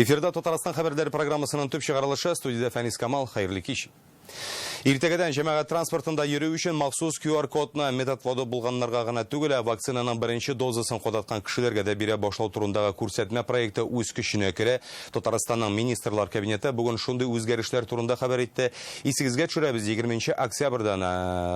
Эфирда Татарстан хәбәрләре программасының төп чыгарылышы, студияда Фәнис Камал, хәерле кич. Иртәгәдән җәмәгать транспортында йөрү өчен махсус QR кодны методводы булганнарга гына түгел, вакцинаның беренче дозасын кудаткан кешеләргә дә бирә башлау турындагы күрсәтмә проекты үз көченә керә. Татарстанның министрлар кабинеты бүген шундый үзгәрешләр турында хәбәр итте. Исегезгә төшерәбез, 20 октябрьдән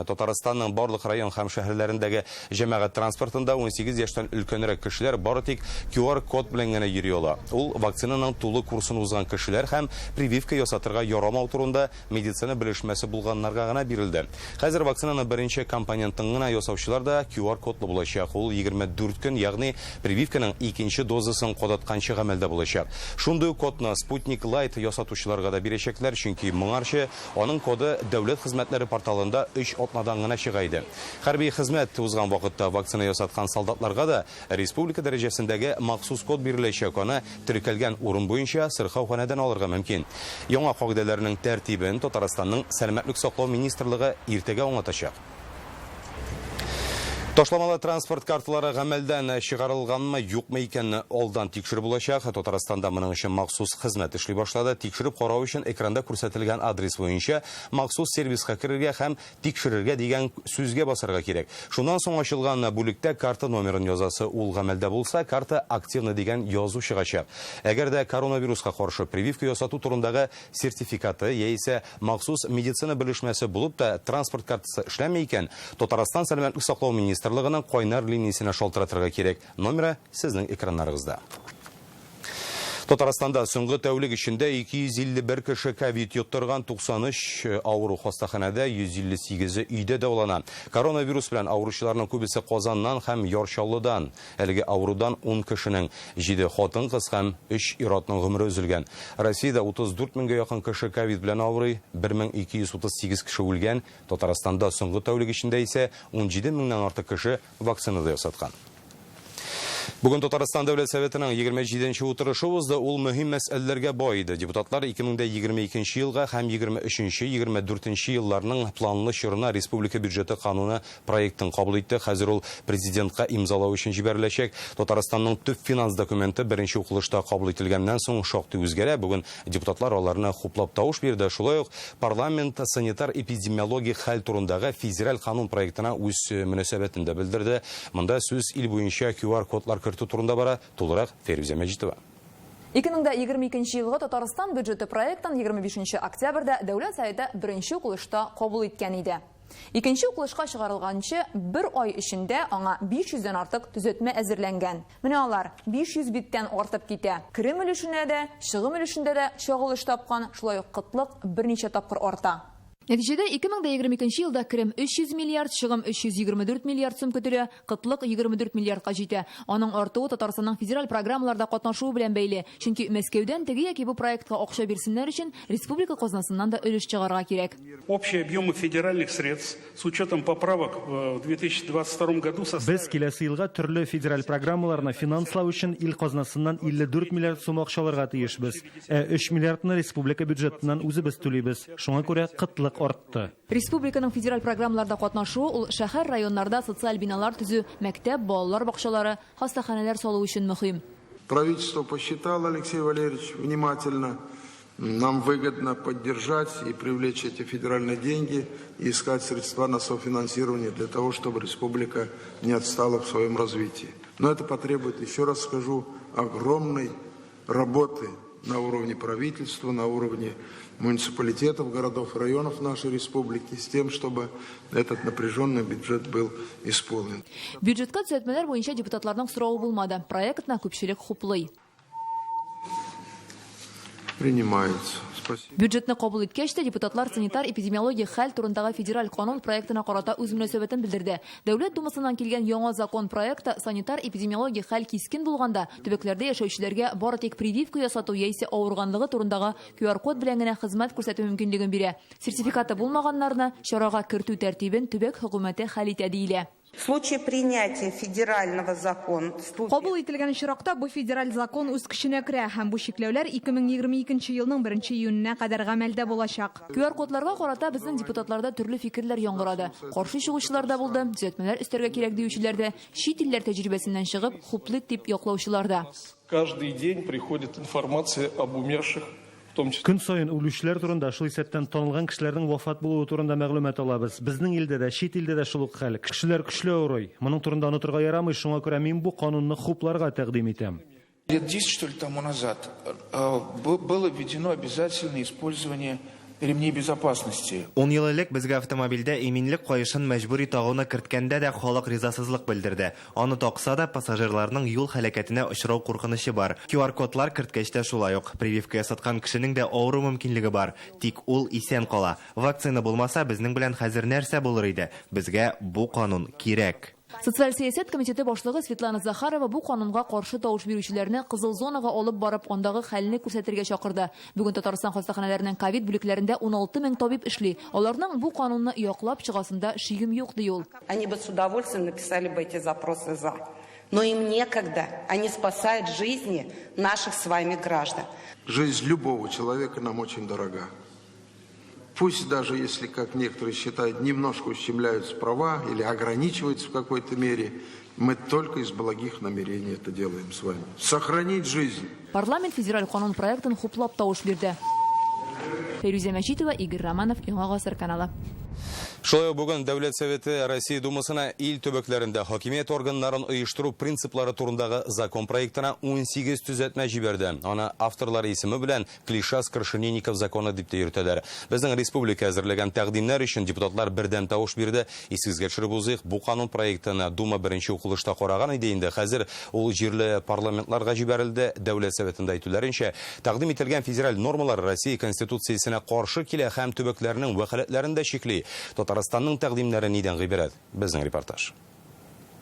Татарстанның барлык район һәм шәһәрләрендәге җәмәгать транспортында 18 яшьтән өлкәнрәк кешеләр бары тик QR код белән генә йөри ала. Ул вакцинаның тулы курсын узган кешеләр һәм прививка ясатырга ярамау турында медицина белешмәсе булганнарга гына бирелде. Хәзер вакцинаның беренче компонентын гына ясаучылар да QR кодлы булачак. Ул 24 көн, ягъни прививканың икенче дозасын кудатканчы гамәлдә булачак. Шундый кодны Sputnik Light ясатучыларга да бирәчәкләр, чөнки моңарчы аның коды дәүләт хезмәтләре порталында 3 атнадан гына чыга иде. Хәрби хезмәт узган вакытта вакцина ясаткан солдатларга да республика дәрәҗәсендәге махсус код биреләчәк. Аны теркәлгән урын буенча сырхауханәдән алырга мөмкин. Яңа кагыйдәләрнең тәртибен Татарстанның Сәламәтлек саклау министрлыгы иртәгә аңлатачак. Ташламалы транспорт карталары гамәлдән чыгарылганмы, юкмы икәнне алдан тикшереп булачак. Татарстанда моның өчен махсус хезмәт эшли башлады. Тикшереп карау өчен экранда күрсәтелгән адрес буенча махсус сервиска керергә һәм тикшерергә дигән сүзгә басарга кирәк. Шуннан соң ачылган бүлектә карта номерын язасы ул гамәлдә булса, карта активны дигән язу чыгачак. Әгәр дә коронавируска каршы прививка ясату турындагы сертификаты яисә махсус медицина белешмәсе булып та транспорт картасы эшләмәй икән, Татарстан Сәламәтлек саклау министрлыгы кайнар линиясенә шалтыратырга кирәк. Номеры сезнең экраннарыгызда. Татарстанда соңгы тәүлек эчендә 251 кеше ковид йоттырган, 93 авыру хастаханәдә, 158 өйдә дәвалана. Коронавирус белән авыручыларның күбесе Казаннан һәм Яршаллыдан. Әлеге авырудан 10 кешенең 7 хатын-кыз һәм 3 ир-атның гомере өзелгән. Россиядә 34 меңгә якын кеше ковид белән авырый, 1238 кеше үлгән. Татарстанда соңгы тәүлек эчендә исә 17 меңнән артык кеше вакцинада ясаткан. Бүген Татарстан Дәүләт Советының 27-нче утырышы узды. Ул мөһим мәсьәләләргә бай иде. Депутатлар 2022 елга һәм 23-24 елларның планлы чорына республика бюджеты кануны проектын кабул итте. Хәзер ул президентка имзалау өчен җибәреләчәк. Татарстанның төп финанс документы беренче укылышта кабул ителгәннән соң шактый үзгәрә. Бүген депутатлар аларны хуплап тавыш бирде. Шулай ук парламент санитар-эпидемиологик хәл турындагы федераль канун проектына үз мөнәсәбәтен дә белдерде. Монда сүз ил буенча QR кодлар кертү турында бара. Тулырак Фәрүзә Мәҗитова. 2022 елга Татарстан бюджеты проектын 25 октябрьдә Дәүләт Советы беренче укылышта кабул иткән иде. Икенче укылышка чыгарылганчы бер ай эчендә аңа 500дән артык төзәтмә әзерләнгән. Менә алар 500 биттән артып китә. Керем өлешенә дә, чыгым өлешендә дә чагылыш тапкан, шулай ук кытлык берничә тапкыр арта. Нәтиҗәдә 2022 елда керем 300 миллиард, чыгым 324 миллиард сум көтелә, кытлык 24 миллиардка җитә. Аның артуы Татарстанның федераль программаларда катнашуы белән бәйле. Чөнки Мәскәүдән теге яки бу проектка акча бирсеннәр өчен республика казнасыннан да өлеш чыгарга кирәк. Общие объемы федеральных средств с учетом поправок в 2022 году Без киләсе елга төрле федераль программаларны финанслау өчен ил казнасыннан 54 миллиард сум акчаларга тиешбез. 3 миллиардны республика бюджетыннан үзебез түлибез. Шуңа күрә кытлык артты. Республиканың федераль программаларда катнашуы ул шәһәр районнарда социаль биналар төзү, мәктәп, балалар бакчалары, хастаханәләр салу өчен мөһим. Правительство посчитало, Алексей Валерьевич, внимательно. Нам выгодно поддержать и привлечь эти федеральные деньги и искать средства на софинансирование для того, чтобы республика не отстала в своем развитии. Но это потребует, еще раз скажу, огромной работы на уровне правительства, на уровне муниципалитетов, городов и районов нашей республики, с тем, чтобы этот напряженный бюджет был исполнен. Бюджетка төзәтмәләр буенча депутатларның сорауы булмады. Проектна күпчелек хуплый. Принимается. Спасибо. Бюджетны кабул иткәч тә депутатлар санитар-эпидемиология хәл турындагы федераль канун проектына карата үз мөнәсәбәтен белдерде. Дәүләт думасыннан килгән яңа закон проекты санитар-эпидемиология хәл кискен булганда төбәкләрдә яшәүчеләргә бары тик прививка ясату яисә авырганлыгы турындагы QR код белән генә хезмәт күрсәтү мөмкинлеген бирә. Сертификаты булмаганнарны чарага кертү тәртибен төбәк хөкүмәте хәл итә диелә. В случае принятия федерального закона... Кабул ителгән чиракта бу федераль закон үз көченә керә һәм бу чикләүләр 2022 елның 1 июненә кадәр гамәлдә булачак. QR-кодларга карата безнең депутатларда төрле фикерләр яңгырады. Каршы чыгучылар да булды, төзәтмәләр өстәргә кирәк диючеләр дә, чит илләр тәҗрибәсеннән чыгып, хуплык дип яклаучылар да. Каждый день приходит информация об умерших. Көн сайын үлүчеләр турында шул исәптән танылган кешеләрнең вафат булуы турында мәгълүмат алабыз. Безнең илдә дә, чит илдә дә шул ук хәл. Кешеләр көчле авырый. Моның турында онытырга ярамый, шуңа күрә мин бу канунны хупларга тәкъдим итәм. Лет 10, что ли, тому назад было введено обязательное использование ремней безопасности. 10 ел элек безгә автомобильдә иминлек каешын мәҗбүри тагуны керткәндә дә халык ризасызлык белдерде. Аны такса да пассажирларның юл һәлакәтенә очрау куркынычы бар. QR-кодлар керткәч тә шулай ук. Прививка ясаткан кешенең дә авыру мөмкинлеге бар. Тик ул исән кала. Вакцина булмаса, безнең белән хәзер нәрсә булыр иде? Безгә бу канун кирәк. Социаль сәясәт комитеты башлыгы Светлана Захарова бу канунга каршы тавыш бирүчеләрне кызыл зонага алып барып, андагы хәлне күрсәтергә чакырды. Бүген Татарстан хастаханәләренең ковид бүлекләрендә 16 мең табиб эшли. Аларның бу канунны яклап чыгасында шигем юк ди ул. Они бы с удовольствием написали бы эти запросы за. Но им некогда. Они спасают жизни наших с вами граждан. Жизнь любого человека нам очень дорога. Пусть даже если, как некоторые считают, немножко ущемляются права или ограничиваются в какой-то мере, мы только из благих намерений это делаем с вами. Сохранить жизнь. Парламент федераль канун проектын хуплап тавыш бирде. Феруза Мәчитова, Игорь Романов, Яңа Гасыр каналы. Шулай бүген Дәүләт Советы Россия Думасына ил төбәкләрендә хакимият органнарын оештыру принциплары турындагы закон проектына 18 төзәтмә җибәрде. Аны авторлары исеме белән Клишас Крашенинников законы дип тә йөртәләр. Безнең республика әзерләгән тәкъдимнәр өчен депутатлар бердән тавыш бирде. Исегезгә төшереп узыйк, бу канун проектына Дума беренче укылышта караган иде инде. Хәзер ул җирле парламентларга җибәрелде. Дәүләт Советында әйтүләренчә, тәкъдим ителгән федераль нормалар Россия конституциясенә каршы килә һәм төбәкләрнең вәкаләтләрен дә чикли. Татарстанның тәкъдимнәре нидән гыйбарәт? Безнең репортаж.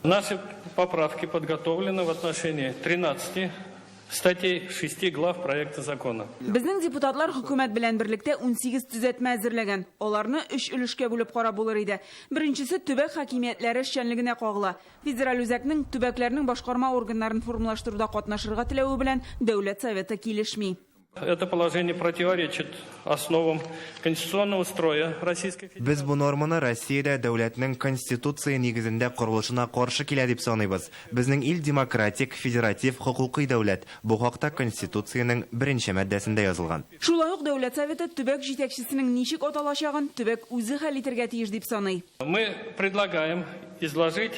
Наши поправки подготовлены в отношении 13 статей 6 глав проекта закона. Безнең депутатлар хөкүмәт белән берлектә 18 төзәтмә әзерләгән. Аларны 3 өлешкә бүлеп карап булыр иде. Беренчесе төбәк хакимиятләре эшчәнлегенә кагыла. Федераль үзәкнең төбәкләрнең башкарма органнарын формалаштыруда катнашырга теләве белән Дәүләт Советы килешми. Это положение противоречит основам конституционного строя Российской Федерации. Без бу норманы Россиядә дәүләтнең конституция нигезендә корылышына каршы килә дип саныйбыз. Безнең ил демократик, федератив, хукукый дәүләт. Бу хакта конституциянең 1нче маддәсендә язылган. Шулай ук Дәүләт Советы төбәк җитәкчесенең ничек аталачагын төбәк үзе хәл итәргә тиеш дип саный. Мы предлагаем изложить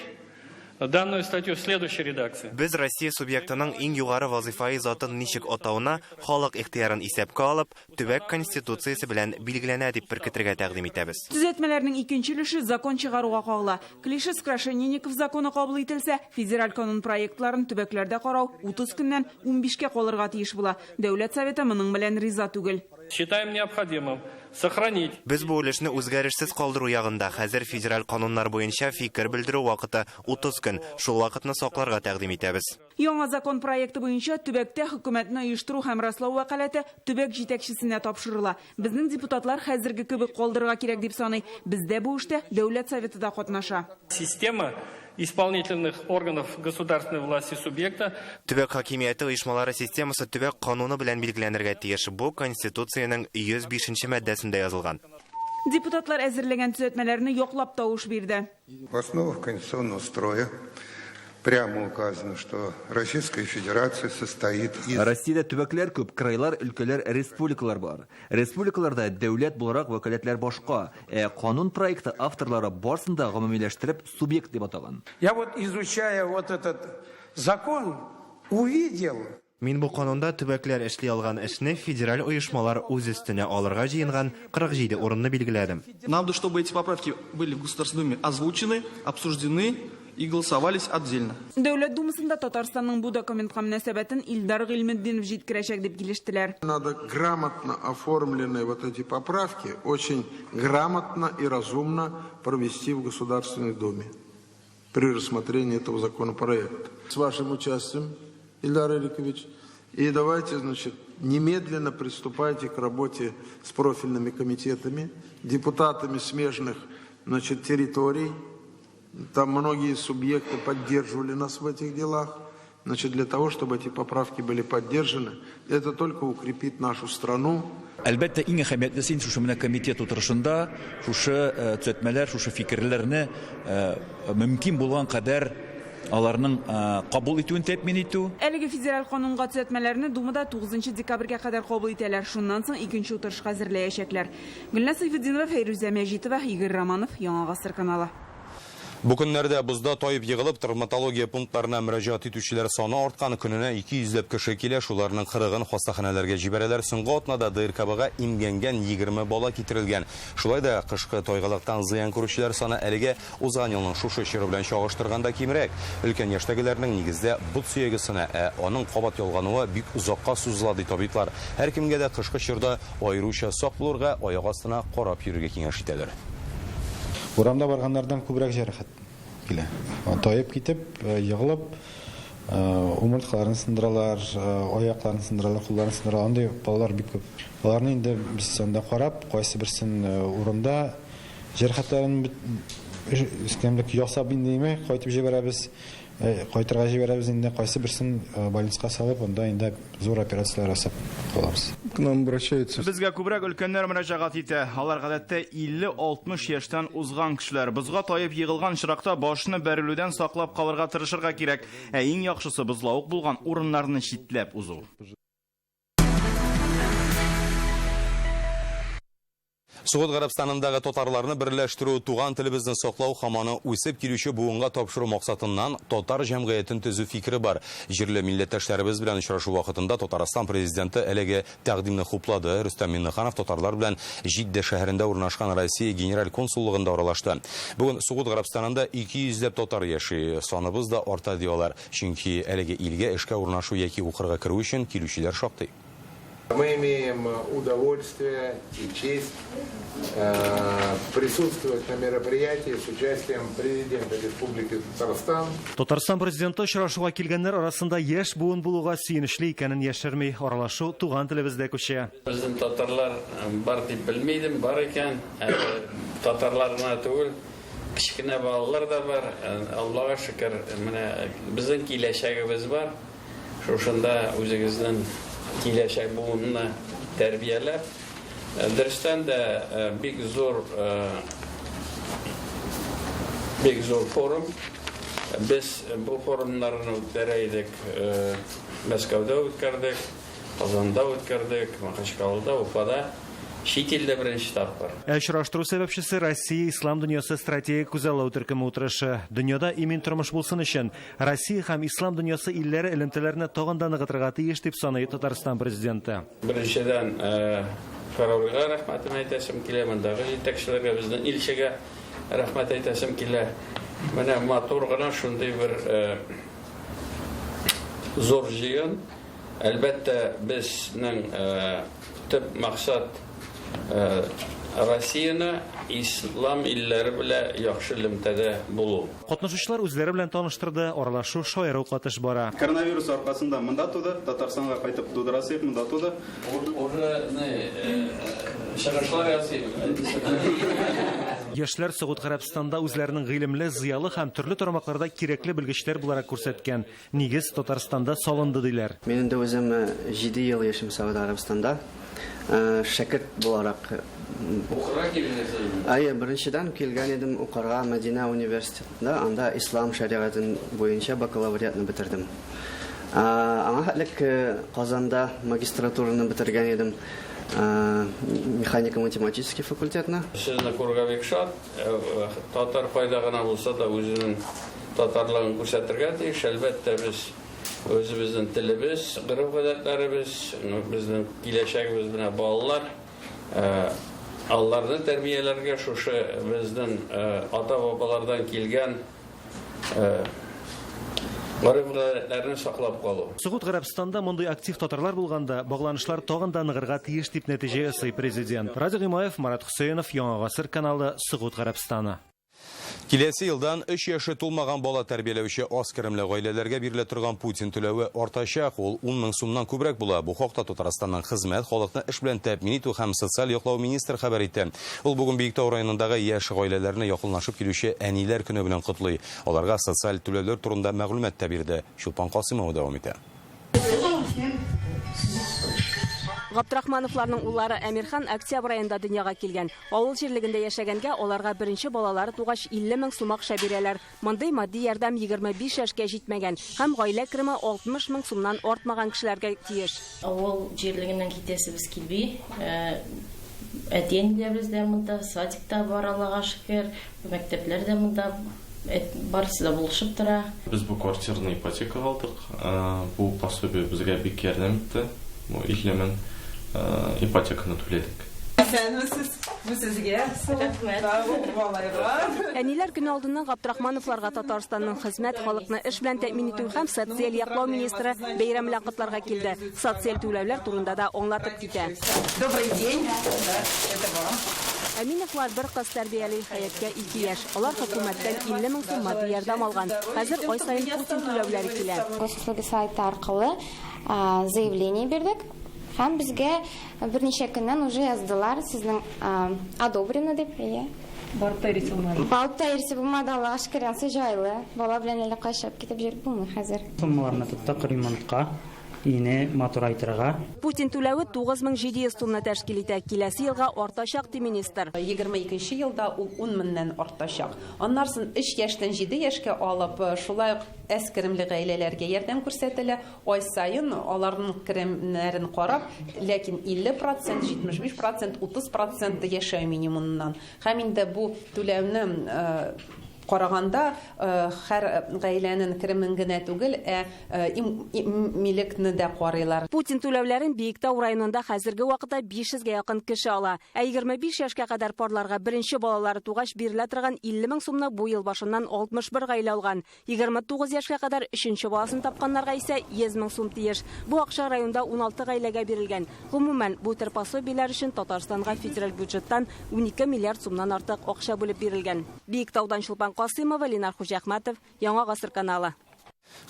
данную статью в следующей редакции. Без Россия субъектының иң югары вазифаи затын ничек атауына халык ихтыярын исәпкә алып, төбәк конституциясе белән билгеләнә дип беркетергә тәкъдим итәбез. Төзәтмәләрнең икенче өлеше закон чыгаруга кагыла. Клишас Крашенинников законы кабул ителсә, федераль канун проектларын төбәкләрдә карау 30 көннән 15-кә калырга тиеш була. Дәүләт Советы моның белән риза түгел. Считаем необходимым сохранить. Без бу өлешне үзгәрешсез калдыру ягында хәзер федераль кануннар буенча фикер белдерү вакыты 30 көн. Шул вакытны сакларга тәкъдим итәбез. Яңа закон проекты буенча төбәктә хөкүмәтне оештыру һәм раслау вәкаләте төбәк җитәкчесенә тапшырыла. Безнең депутатлар хәзерге кебек калдырырга кирәк дип саный. Бездә бу эштә Дәүләт Советы да катнаша. Система исполнительных органов государственной власти субъекта. Төбәк хакимияте оешмалары системасы төбәк кануны белән билгеләнергә тиеш. Бу конституциянең 105нче маддәсендә язылган. Депутатлар әзерләгән төзәтмәләрне яклап тавыш бирде. В основах конституционного строя прямо указано, что Российская Федерация состоит из... Россиядә төбәкләр күп, крайлар, өлкәләр, республикалар бар. Республикаларда дәүләт буларак вәкаләтләр башка. Канун проекты авторлары барсын да гомумиләштереп субъект дип атаган. Я вот, изучая вот этот закон, увидел... Мин бу канунда төбәкләр эшли алган эшне федераль оешмалар үз өстенә алырга җыенган 47 урынны билгеләдем. Надо, чтобы эти поправки были в Государственной Думе озвучены, обсуждены и голосовались отдельно. Дәүләт Думасында Татарстанның бу документка мөнәсәбәтен Илдар Гыйльметдинов җиткерәчәк дип килештеләр. Надо грамотно оформленные вот эти поправки очень грамотно и разумно провести в Государственной Думе при рассмотрении этого законопроекта. С вашим участием, Ильдар Эликович, и давайте, значит, немедленно приступайте к работе с профильными комитетами, депутатами смежных, значит, территорий, Там многие субъекты поддерживали нас в этих делах. Значит, для того, чтобы эти поправки были поддержаны, это только укрепит нашу страну. Әлбәттә, иң әһәмиятлесе шушы менә комитет утырышында шушы төзәтмәләр, шушы фикерләрне мөмкин булган кадәр аларның кабул итүен тәэмин итү. Әлеге федераль канунга төзәтмәләрне Думада 9 декабрьгә кадәр кабул итәләр. Шуннан соң икенче утырышка әзерләячәкләр. Гөлназ Сайфетдинова, Фәйрүзә Мәҗитова, Игорь Романов, Яңа Гасыр каналы. Бу көннәрдә бузда тайып егылып, травматология пунктларына мөрәҗәгать итүчеләр саны арткан, көненә 200 кеше килә, шуларның 40-ын хастаханәләргә җибәрәләр. Соңгы атнада ДРКБга имгәнгән 20 бала китерелгән. Шулай да кышкы тайгылыктан зыян күрүчеләр саны әлегә узган елның шушы чоры белән чагыштырганда кимрәк. Өлкән яшьтәгеләрнең нигездә бут сөягесенә, аның кабат ялгануы бик узакка сузыла ди табиблар. Һәркемгә дә кышкы чорда аеруча сак булырга, аяк астына карап йөрергә киңәш итәләр. Урамда барганнардан күбрәк җәрәхәт килә. Таеп китеп, егылып, умыртқаларын сындыралар, аякларын сындыралар, кулларын сындыралар. Андый балалар бик күп. Аларны инде без анда карап, кайсы берсен урында җәрәхәтләрен искәмлек ясап индеме, кайтып җибәрәбез. Кайтырга җибәрәбез инде, кайсы берсен больницага салып, анда инде зур операциялар ясап калабыз. К нам обращаются. Безгә күбрәк өлкәннәр мөрәҗәгать итә. Алар гадәттә 50-60 яшьтән узган кешеләр. Бозга таеп егылган чиракта башны бәрелүдән саклап калырга тырышырга кирәк. Иң яхшысы бозлавык булган урыннарны читләп узу. Сугуд Гарәбстанындагы татарларны берләштерү, туган телебезне саклау һәм аны үсеп килүче буынга тапшыру максатыннан татар җәмгыятен төзү фикере бар. Җирле милләттәшләребез белән очрашу вакытында Татарстан президенты әлеге тәкъдимне хуплады. Рөстәм Миннеханов татарлар белән Җиддә шәһәрендә урнашкан Россия генераль консуллыгында аралашты. Бүген Сугуд Гарәбстанында 200 татар яши, саныбыз да арта диалар. Чөнки әлеге илгә эшкә урнашу яки укырга керү өчен килүчеләр шактый. Мы имеем удовольствие и честь присутствовать на мероприятии с участием президента Республики Татарстан. Татарстан президенты очрашуга килгәннәр арасында яшь буын булуга сөенечле икәнен яшерми, аралашу туган телебездә күчә. Безнең татарлар бар дип белмидем, бар икән. Татарларына түгел, кичкенә балалар да бар. Аллага шөкер, менә безнең киләчәгебез бар. Шушында үзегезнең киләчәк буынны тәрбияләп, дөрестән дә бик зур форум. Без бу форумнарны үткәрә идек, Мәскәүдә үткәрдек, Казанда үткәрдек, Махачкалада, Уфада. Чит илдә беренче тапкыр. Очраштыру сәбәпчесе Россия ислам дөньясы стратегик күзаллау төркеме утырышы. Дөньяда имин тормыш булсын өчен Россия һәм ислам дөньясы илләре элемтәләрне тагын да ныгытырга тиеш дип саный Татарстан президенты. Беренчедән Фараулга рәхмәтен әйтәсем килә, мондагы җитәкчеләргә, безнең илчегә рәхмәт әйтәсем килә. Менә матур гына шундый бер зур җыен. Әлбәттә безнең төп максат Россияны ислам илләре белән яхшы элемтәдә булу. Катнашучылар үзләре белән таныштырды, аралашу шаяру катыш бара. Коронавирус аркасында монда туды, Татарстанга кайтып Дудрасыев монда туды. Яшьләр Сугуд Гарәбстанда үзләренең гыйлемле, зыялы һәм төрле тармакларда кирәкле белгечләр буларак күрсәткән. Нигез Татарстанда салынды диләр. Мин инде үзем 7 ел яшим Сугуд Гарәбстанда. Шәкерт буларак укырга килгәнсез. Беренчедән килгән идем укырга Мәдинә университетында, анда ислам шәригатын буенча бакалавриатны бетердем. Аңа хәтлек Казанда магистратураны бетергән идем. Механико-математический факультетны. Сезне күрергә бик шат. Татар файда гына булса да үзенең татарлыгын күрсәтергә тиеш. Әлбәттә без özümüzün tilimiz, qırıq-qadətlərimiz, bizden kiləşəyimiz bina bağlılar. Allarını tərbiyyələrgə şuşu bizden ata-babalardan kilgən qırıq-qadətlərini saqlab qalı. Сугуд Гарәбстанда мондай актив татарлар булганда, багланышлар тагын да ныгырга тиеш дип нәтиҗә ясый президент. Радик Гыймаев, Марат Хөсәенов, Яңа Гасыр каналы, Сугуд Гарәбстаны. Киләсе елдан 3 яшы тулмаган бала тәрбияләүче аз керемле гаиләләргә бирелә торган Путин түләве артачак, ул 10 мең сумнан күбрәк була. Бу хакта Татарстанның хезмәт, халыкны эш белән тәэмин итү һәм социаль яклау министры хәбәр итә. Ул бүген Биектау районындагы яшь гаиләләрне якынлашып килүче әниләр көне белән котлый. Аларга социаль түләүләр турында мәгълүмат та бирде. Чулпан Касымова дәвам итә. Габдрахмановларның уллары Әмирхан октябрь айында дөньяга килгән. Авыл җирлегендә яшәгәнгә аларга беренче балалары тугач 50 мең сум акча бирәләр. Мондый матди ярдәм 25 яшькә җитмәгән һәм гаилә кереме 60 мең сумнан артмаган кешеләргә тиеш. Авыл җирлегеннән китәсебез килби. Әтиәниләребез дә монда, садикта бар, Аллага шөкер, мәктәпләр дә монда барысы да булышып тора. Без бу квартираны ипотекага алдык. Бу пособие безгә бик ярдәм итте. Бу 50 мең ипотеканы түләдек. Әниләр көне алдыннан Габдрахмановларга Татарстанның хезмәт, халыкны эш белән тәэмин итү һәм социаль яклау министры бәйрәм белән котларга килде. Социаль түләүләр турында да аңлатып китә. Добрый день. Әминовлар бер кыз тәрбияли, Хәяткә 2 яшь. Алар хөкүмәттән 50 мең сум матди ярдәм алган. Хәзер ай сайын Путин түләүләре килә. Госуслуги сайты аркылы заявление бирдек. Һәм безгә берничә көннән уже яздылар, сезнең одобрено дип, Барып тәрис булмады. Барып тәрис булмады, Аллага шөкер, ансы җайлы. Бала белән әле кайшап китеп йөреп булмый хәзер. Суммаларны тоттык ремонтка, ине мотор айтырга. Путин түләве 9700 сумны тәшкил итә. Киләсе елга артачак ди министр. 22 елда ул 10 меңнән артачак. Аннарсын 3 яшьтән 7 яшькә алып, шулай ук әз керемле гаиләләргә ярдәм күрсәтелә. Ай сайын аларның керемнәрен карап, ләкин 50%, 75%, 30% яшәү минимумыннан. Һәм инде бу түләүне караганда һәр гаиләнең керемен генә түгел, милекне дә карыйлар. Путин түләүләрен Биектау районында хәзерге вакытта 500гә якын кеше ала. 25 яшькә кадәр парларга беренче балалары тугач бирелә торган 50 мең сумны бу ел башыннан 61 гаилә алган. 29 яшькә кадәр 3нче баласын тапканнарга исә 100 мең сум тиеш. Бу акча районда 16 гаиләгә бирелгән. Гомумән бу төр пособиеләр өчен Татарстанга федераль бюджеттан 12 миллиард сумнан артык акча бүлеп бирелгән. Биектаудан Чулпан Касымова, Ленар Хуҗахматов, Яңа гасыр каналы.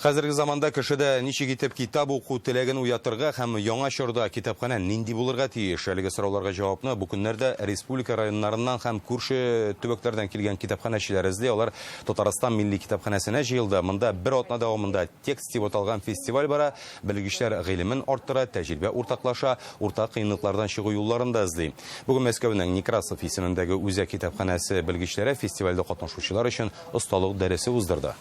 Хәзерге заманда кешедә ничек итеп китап уку теләген уятырга һәм яңа чорда китапханә нинди булырга тиеш? Әлеге сорауларга җавапны бу көннәрдә республика районнарыннан һәм күрше төбәкләрдән килгән китапханәчеләр эзли. Алар Татарстан милли китапханәсенә җыелды. Монда бер атна дәвамында текст дип аталган фестиваль бара. Белгечләр гыйлемен арттыра, тәҗрибә уртаклаша, уртак кыенлыклардан чыгу юлларын да эзли. Бүген Мәскәүнең Некрасов исемендәге Үзәк китапханәсе белгечләре фестивальдә катнашучылар өчен осталык дәресе уздырды.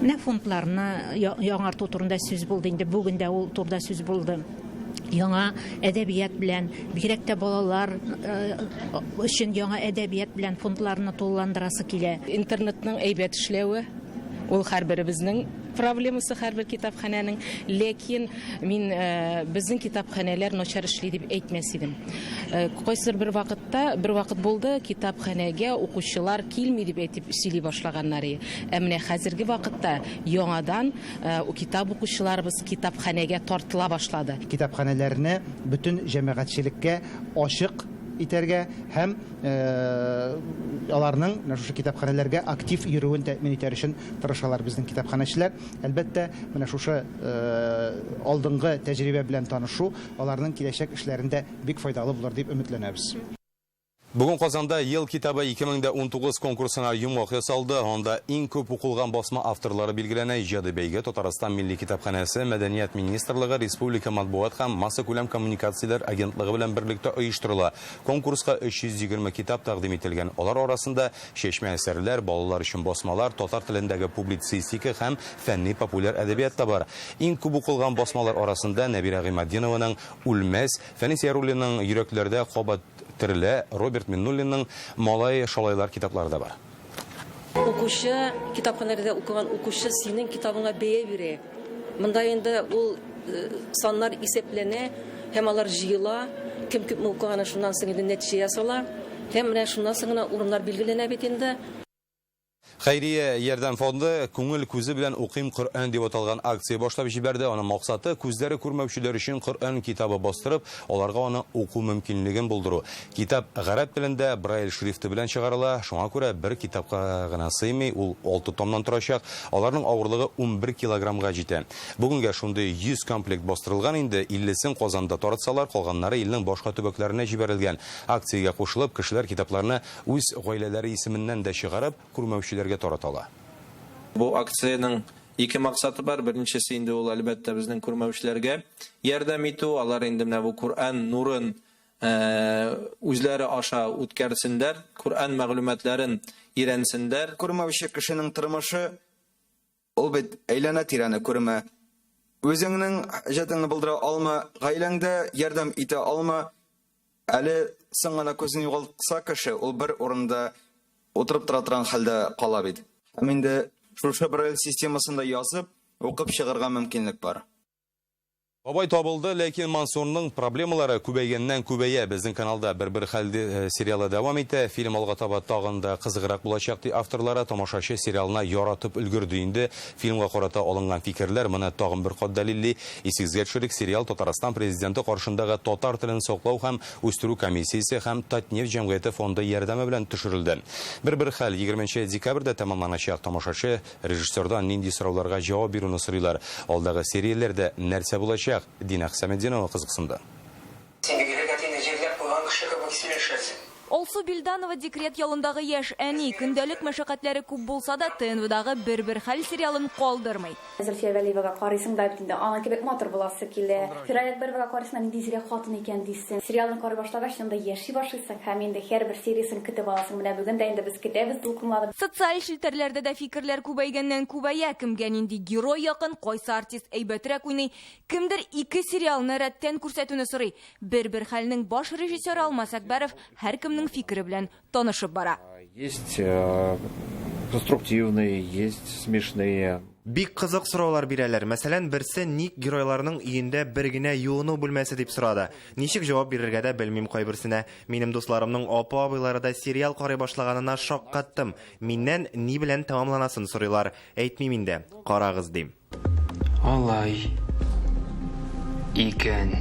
Менә фондларны яңарту турында сүз булды инде. Бүген дә ул турда сүз булды. Яңа әдәбият белән, бигрәк тә балалар өчен яңа әдәбият белән фондларны тулыландырасы килә. Интернетның әйбәт эшләве ул һәрберебезнең проблемасы, һәрбер китапханәнең, ләкин мин безнең китапханәләр начар эшли дип әйтмәс идем. Кайсыр бер вакыт булды, китапханәгә укучылар килми дип әйтеп сөйли башлаганнар. Менә хәзерге вакытта яңадан китап укучыларыбыз китапханәгә тартыла башлады. Китапханәләрне бөтен җәмәгатьчелеккә ачык итәргә һәм аларның шушы китапханәләргә актив йөрүен тәэмин итәр өчен тырышалар безнең китапханәчеләр. Әлбәттә, менә шушы алдынгы тәҗрибә белән танышу аларның киләчәк эшләрендә бик файдалы булыр дип өметләнәбез. Бүген Казанда ел китабы 2019 конкурсына йомгак ясалды. Анда иң күп укылган басма авторлары билгеләнә. Иҗади бәйге Татарстан милли китапханәсе, Мәдәният министрлыгы, Республика матбугат һәм масса күләм коммуникацияләр агентлыгы белән берлектә оештырыла. Конкурска 320 китап тәкъдим ителгән. Алар арасында чәчмә әсәрләр, балалар өчен басмалар, татар телендәге публицистика һәм фәнни популяр әдәбият та бар. Иң күп укылган басмалар арасында Нәбирә Гыймадинованың Үлмәс, Фәнис Яруллинның Йөрәкләрдә кабат Терле, Роберт Миннуллинның Малай шалайлар китаплары да бар. Укучы, китапханәдә укыган укучы синең китабыңа бәя бирә. Монда инде ул саннар исәпләнә, һәм алар җыела, кем күп укыганы шуннан соң инде нәтиҗә ясала, һәм менә шуннан соң урыннар билгеләнә бит инде. Xayriye Ярдәм фонды күңел күзе белән укыйм Коръән дип аталган акция башлап җибәрде. Аның максаты күзләре күрмәүчеләр өчен Коръән китабы бастырып, аларга аны уку мөмкинлеген булдыру. Китап гарәп телендә Брайль шрифты белән чыгарыла. Шуңа күрә бер китапка гына сыймый, ул 6 томнан торачак. Аларның авырлыгы 11 килограммга җитә. Бүгенгә шундый 100 комплект бастырылган, инде 50сен Казанда таратсалар, калганнары илнең башка төбәкләренә җибәрелгән. Акциягә кушылып, кешеләр китапларны үз гаиләләре исеменнән дә чыгарып, күрмәүчеләргә тараталар. Бу акциянең ике максаты бар. Беренчесе инде ул әлбәттә безнең күрмәүчеләргә ярдәм итү. Алар инде менә бу Коръән нурын үзләре аша үткәрсеннәр, Коръән мәгълүматларын өйрәнсеннәр. Күрмәүче кешенең тормышы ул бит әйләнә-тирәне күрмә. Үзеңнең хаҗәтеңне булдыра алма, гаиләңдә ярдәм итә алма. Әле соң гына күзен югалтса кеше, ул бер урында отырып тора торган хәлдә кала бит. Һәм инде шушы Брайль системасында язып, укып чыгарга мөмкинлек бар. Бабай табылды, ләкин Мансурның проблемалары күбәйгәннән күбәя. Безнең каналда бер хәлде сериалы дәвам итә. Фильм алга таба тагын да кызыграк булачак ди авторлары. Тамашачы сериалына яратып өлгерде инде. Фильмга карата алынган фикерләр моны тагын бер кат дәлилли. Исегезгә төшерик, сериал Татарстан президенты каршындагы татар телен саклау һәм үстерү комиссиясе һәм Татнефть җәмгыяте фонды ярдәме белән төшерелде. Бер хәл 20 декабрьдә тәмамланачак. Тамашачы режиссердан нинди сорауларга җавап бирүне сорыйлар. Алдагы серияләрдә нәрсә булачак? Дина Хәсәметдинова кызыксынды. Олсу Билданова декрет ялындагы яшь әни көндәлек мәшәкатьләре күп булса да ТНВдагы бер хәл сериалын калдырмый. Зөлфия Вәлиевага карыйсың да бит инде аңа кебек матур буласы килә. Фирайат бервага карыйсың нинди зирә хатын икән дисең. Сериалны карый башлагач инде яши башлыйсың һәм инде һәрбер сериясын көтеп аласың. Менә бүген дә инде без көтәбез дулкынлады. Социаль челтәрләрдә дә фикерләр күбәйгәннән күбәя, кемгә нинди герой якын, кайсы артист әйбәтрәк уйный, кемдер ике сериалны рәттән күрсәтүне сорый. Бер хәлнең баш режиссеры Алмас Әкбәров һәркемнең фикере белән танышып бара. Есть конструктивные, есть смешные. Бик кызык сораулар бирәләр. Мәсәлән, берсе ник геройларның өендә бер генә юыну бүлмәсе дип сорады. Ничек җавап бирергә дә белмим кайберсенә. Минем дусларымның апа-абыйлары да сериал карый башлаганына шаккаттым. Миннән ни белән тәмамланасын сорыйлар. Әйтмим инде. Карагыз дим. Алай. Икән.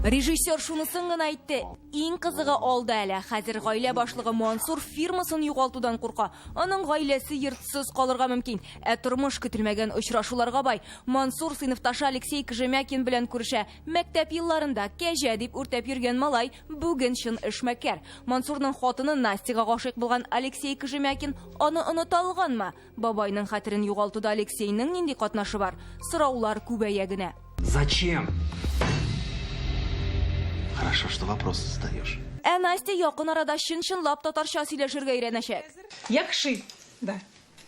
Режиссер шунысын гына әйтте. Иң кызыгы алды әле. Хәзер гаилә башлыгы Мансур фирмасын югалтудан курка. Аның гаиләсе йортсыз калырга мөмкин. Тормыш көтелмәгән очрашуларга бай. Мансур сыйныфташы Алексей Кожемякин белән күрешә. Мәктәп елларында кәҗә дип үртәп йөргән малай бүген чын эшмәкәр. Мансурның хатыны Настяга гашыйк булган Алексей Кожемякин аны оныта алганмы? Бабайның хәтерен югалтуда Алексейның нинди катнашы бар? Сораулар күбәя генә. Зачем? Хорошо, что вопросы задаешь. Настя якын арада чын-чынлап татарча сөйләшергә өйрәнәчәк. Яхшы, да.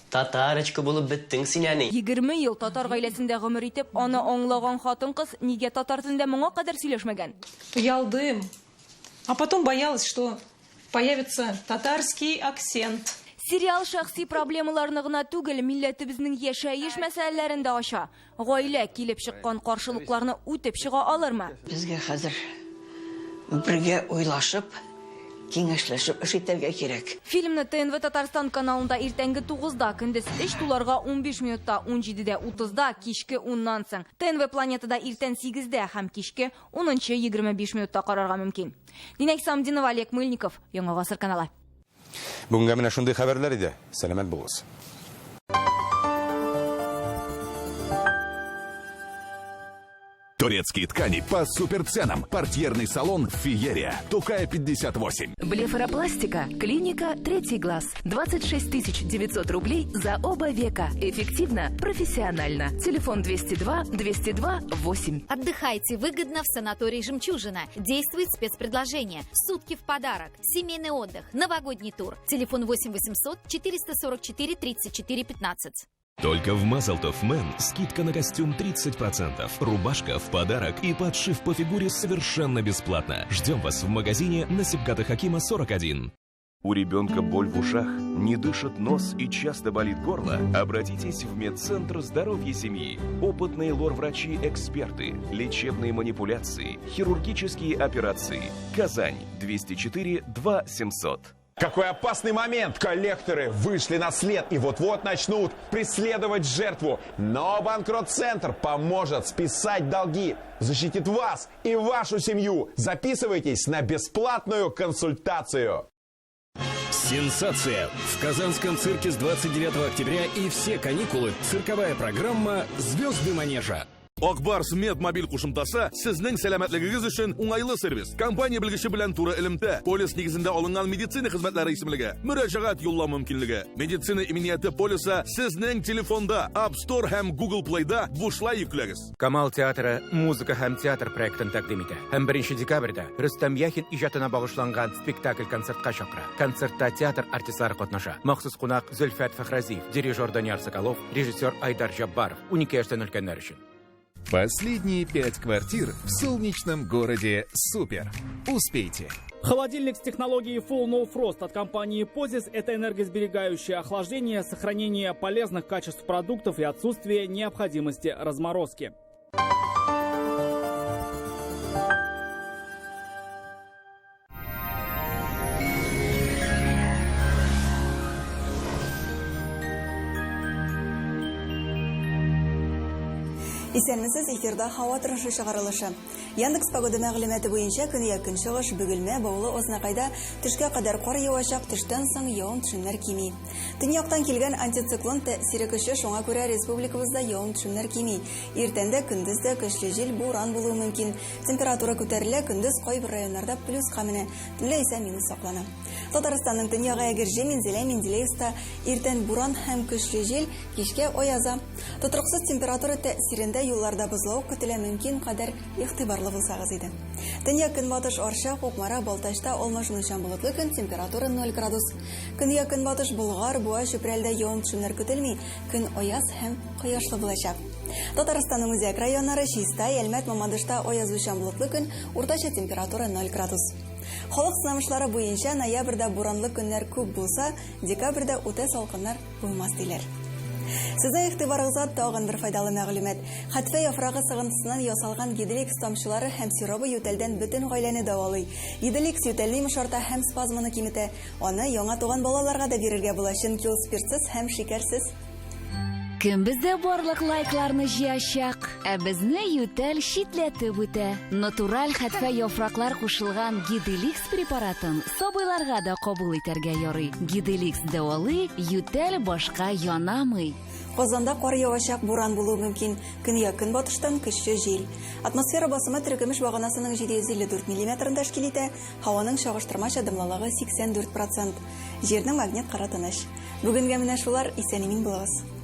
Татарочка булып беттең син әни. 20 ел татар гаиләсендә гомер итеп, аны аңлаган хатын-кыз нигә татар телендә моңа кадәр сөйләшмәгән? Ялдым. А потом боялась, что появится татарский акцент. Сериал шәхси проблемаларны гына түгел, милләтебезнең яшәеш мәсьәләләрен дә ача. Гаилә килеп чыккан каршылыкларны үтеп чыга алырмы? Безгә хәзер бергә уйлашып, киңәшләшеп эш итәргә кирәк. Фильмны ТНВ Татарстан каналында иртәнге 9-да, көндез 3 туларга 15 минутта, 17-дә 30-да, кичке 10-нан соң. ТНВ Планетада иртән 8-дә һәм кичке 10-25 минутта карарга мөмкин. Динә Хәсәметдинова, Олег Мыльников, Яңа гасыр каналы. Бүгенгә менә шундый хәбәрләр иде. Сәламәт булыгыз. Турецкие ткани по суперценам. Портьерный салон «Фиерия». Тукая 58. Блефаропластика. Клиника «Третий глаз». 26 900 рублей за оба века. Эффективно, профессионально. Телефон 202-202-8. Отдыхайте выгодно в санатории «Жемчужина». Действует спецпредложение. Сутки в подарок. Семейный отдых. Новогодний тур. Телефон 8 800 444 34 15. Только в Мазалтов Мэн скидка на костюм 30%, рубашка в подарок и подшив по фигуре совершенно бесплатно. Ждем вас в магазине на Сибгата Хакима 41. У ребенка боль в ушах, не дышит нос и часто болит горло? Обратитесь в медцентр здоровья семьи. Опытные лор-врачи-эксперты, лечебные манипуляции, хирургические операции. Казань, 204 2 700. Какой опасный момент! Коллекторы вышли на след и вот-вот начнут преследовать жертву. Но Банкрот-центр поможет списать долги, защитит вас и вашу семью. Записывайтесь на бесплатную консультацию. Сенсация! В Казанском цирке с 29 октября и все каникулы цирковая программа «Звезды манежа». Akbars Med mobil qo'shimtasi sizning salomatligingiz uchun o'ng'ayli servis. Kompaniya bilgishi bilan to'g'ri ilmda polis negizida olingan meditsina xizmatlari ismliga murojaat yo'llash mumkinligi. Meditsina immuniyati polisi sizning telefonda App Store ham Google Play'da bo'shlay yuklagingiz. Камал театры музыка һәм театр проектын тәкъдим итә. Һәм 1 декабрьдә Рөстәм Яхин иҗатына багышланган спектакль-концертка чакыра. Концертта театр артистлары катнаша. Махсус кунак Зөлфәт Фәхразиев, дирижер Данияр Соколов, режиссер Айдар Жаббаров. 12 яшьтән өлкәннәр өчен. Последние 5 квартир в солнечном городе Супер. Успейте! Холодильник с технологией Full No Frost от компании Pozis – это энергосберегающее охлаждение, сохранение полезных качеств продуктов и отсутствие необходимости разморозки. Исәнмесез, эфирда һава торышы чыгарылышы. Яндекс погода мәгълүматы буенча көньяк чыгыш Бөгелмә, Баулы, Ознакайда төшкә кадәр кар явачак, төштән соң явым-төшемнәр кими. Төньяктан килгән антициклон тәэсире көчле, шуңа күрә республикабызда явым-төшемнәр кими. Иртәндә, көндез дә көчле җил, буран булуы мөмкин. Температура күтәрелә, көндез кайбер районнарда плюска менә, төнлә исә минус саклана. Татарстанның төньягы Әгерҗе, Мензелә, Менделеевста иртән буран һәм көчле җил, кичкә аяза. Тотрыксыз температура тәэсирендә юлларда бозлау көтелә, мөмкин кадәр игътибарлы булсагыз иде. Төньяк көнбатыш Арча, Кукмара, Балтачта алмашынучан болытлы көн, температура 0 градус. Көньяк көнбатыш Болгар, Буа, Чүпрәлдә явым-төшемнәр көтелми, көн аяз һәм кояшлы булачак. Татарстанның үзәк районнары Чистай, Әлмәт, Мамадышта аязучан болытлы көн, уртача температура 0 градус. Халык сынамышлары буенча ноябрьдә буранлы көннәр күп булса, декабрьдә үтә салкыннар булмас диләр. Сезнең игътибарыгызга тагын бер файдалы мәгълүмат. Хәтфә яфрагы сыгынтысыннан ясалган Гиделикс тамчылары һәм сиробы ютәлдән бөтен гаиләне дәвалый. Гиделикс ютәлне йомшарта һәм спазмны киметә. Аны яңа туган балаларга да бирергә була, чөнки ул спиртсыз һәм шикәрсез. Кем бездә барлык лайкларны җыячак, ә безне ютәл шитләтеп үтә. Натураль хәтфә яфраклар кушылган Гиделикс препаратын сабыйларга да кабул итәргә ярый. Гиделикс дәвалый, ютәл башка янамый. Казанда кар явачак, буран булуы мөмкин. Көньяк көнбатыштан көчле җил. Атмосфера басымы теркемеш баганасының 754 мм тәшкил итә. Һаваның чагыштырмача дымлылыгы 84%. Җирнең магнит кара тыныч. Бүгенгә менә шулар, исән-имин булыгыз.